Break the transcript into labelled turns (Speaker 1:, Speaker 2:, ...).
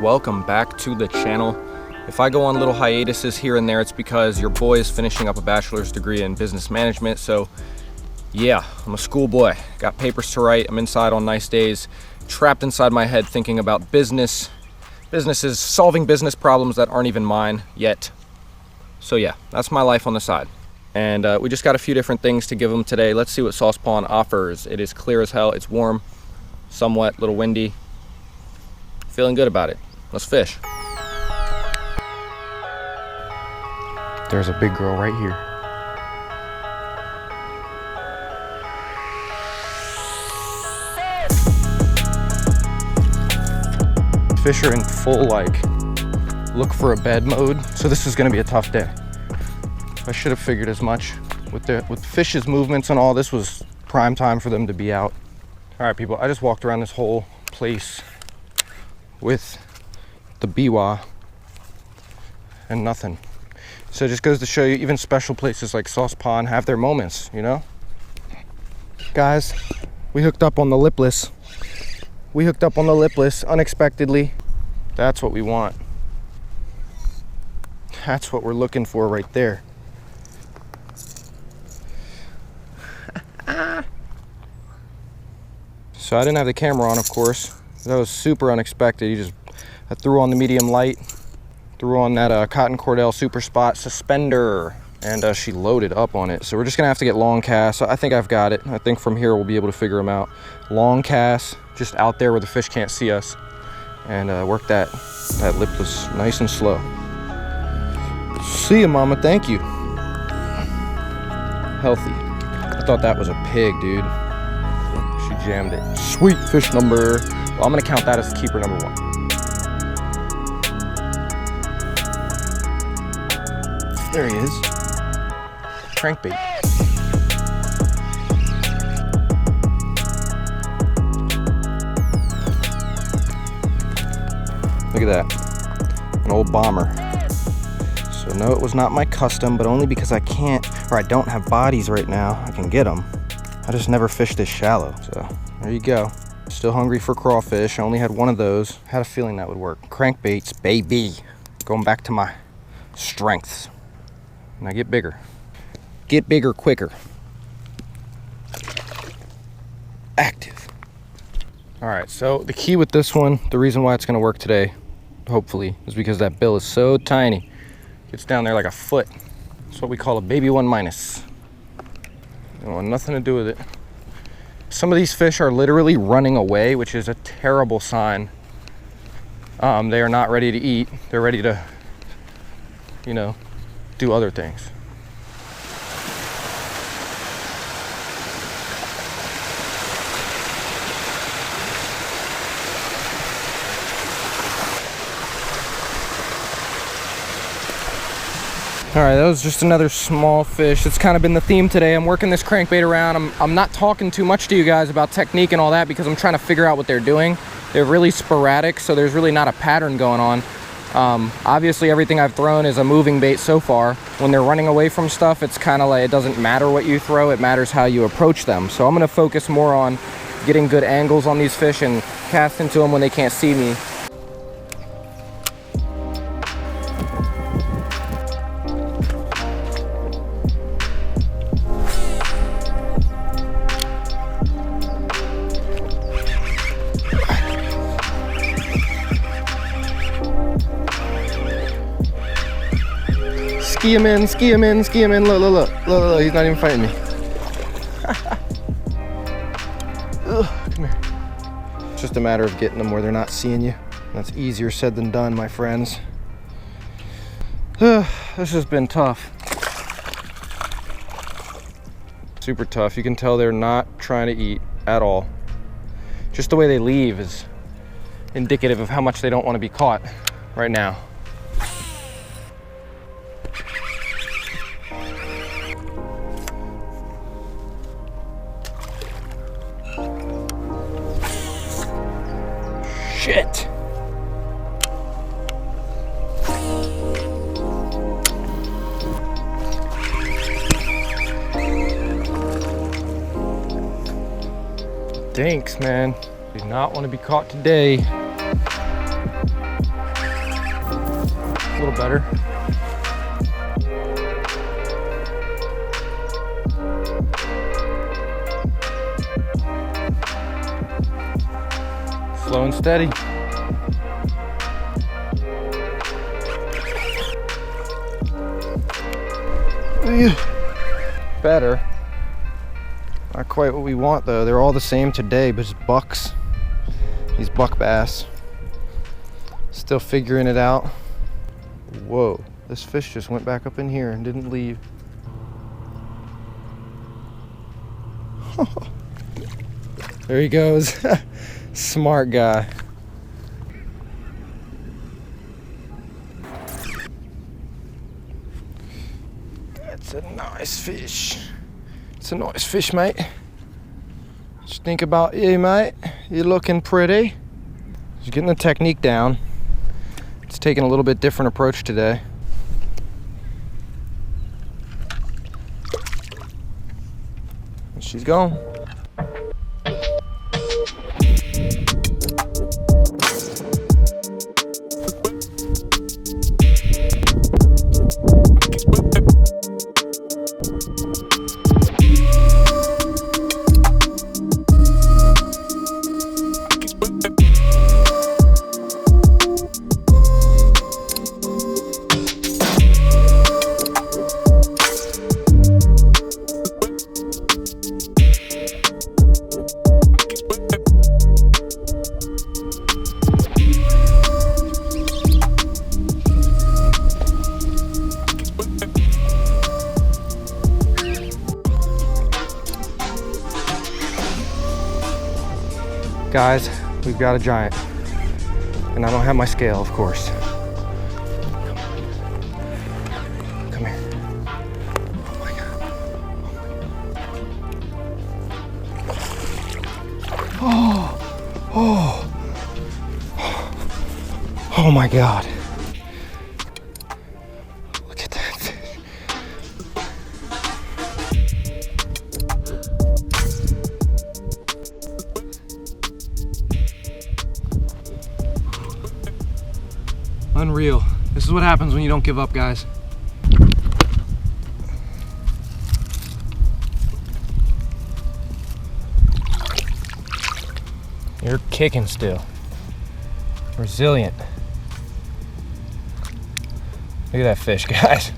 Speaker 1: welcome back to the channel. If I go on little hiatuses here and there, it's because your boy is finishing up a bachelor's degree in business management. So yeah, I'm a schoolboy, got papers to write. I'm inside on nice days, trapped inside my head thinking about businesses, solving business problems that aren't even mine yet. So yeah, that's my life on the side. And we just got a few different things to give them today. Let's see what Sauce Pond offers. It is clear as hell, it's warm, somewhat, a little windy. Feeling good about it. Let's fish. There's a big girl right here. Fish are in full look for a bed mode, so this is gonna be a tough day. I should have figured as much. With fish's movements and all, this was prime time for them to be out. All right, people, I just walked around this whole place with the biwa and nothing. So it just goes to show you, even special places like Sauce Pond have their moments, you know? Guys, we hooked up on the lipless. We hooked up on the lipless unexpectedly. That's what we want. That's what we're looking for right there. So I didn't have the camera on, of course. That was super unexpected. I threw on the medium light, threw on that Cotton Cordell Super Spot suspender, and she loaded up on it. So we're just gonna have to get long casts. I think I've got it. I think from here we'll be able to figure them out. Long casts, just out there where the fish can't see us, and work that lipless nice and slow. See ya, mama, thank you. Healthy. I thought that was a pig, dude. She jammed it. Sweet fish number. Well, I'm gonna count that as keeper number 1. There he is. Crankbait. Look at that. An old bomber. So no, it was not my custom, but only because I can't, or I don't have bodies right now. I can get them. I just never fished this shallow. So there you go. Still hungry for crawfish. I only had one of those. Had a feeling that would work. Crankbaits, baby. Going back to my strengths. Now get bigger. Get bigger quicker. Active. All right, so the key with this one, the reason why it's gonna work today, hopefully, is because that bill is so tiny. It's down there like a foot. It's what we call a baby 1-. Don't want nothing to do with it. Some of these fish are literally running away, which is a terrible sign. They are not ready to eat. They're ready to, you know, do other things. All right, that was just another small fish. It's kind of been the theme today. I'm working this crankbait around. I'm not talking too much to you guys about technique and all that because I'm trying to figure out what they're doing. They're really sporadic, so there's really not a pattern going on. Obviously, everything I've thrown is a moving bait so far. When they're running away from stuff, it's kind of like it doesn't matter what you throw, it matters how you approach them. So I'm gonna focus more on getting good angles on these fish and cast into them when they can't see me. Ski him in, ski him in, ski him in. Look, look, look, look, look. He's not even fighting me. Ugh, come here. It's just a matter of getting them where they're not seeing you. That's easier said than done, my friends. This has been tough. Super tough. You can tell they're not trying to eat at all. Just the way they leave is indicative of how much they don't want to be caught right now. Shit. Thanks, man. Do not want to be caught today. A little better. Slow and steady. Better. Not quite what we want though. They're all the same today, but it's bucks. These buck bass. Still figuring it out. Whoa, this fish just went back up in here and didn't leave. There he goes. Smart guy. That's a nice fish. It's a nice fish, mate. Just think about you, mate. You're looking pretty. Just getting the technique down. It's taking a little bit different approach today. And she's gone. Guys, we've got a giant. And I don't have my scale, of course. Come here. Oh my God. Oh my God. Look at that fish. Unreal. This is what happens when you don't give up, guys. You're kicking still. Resilient. Look at that fish, guys.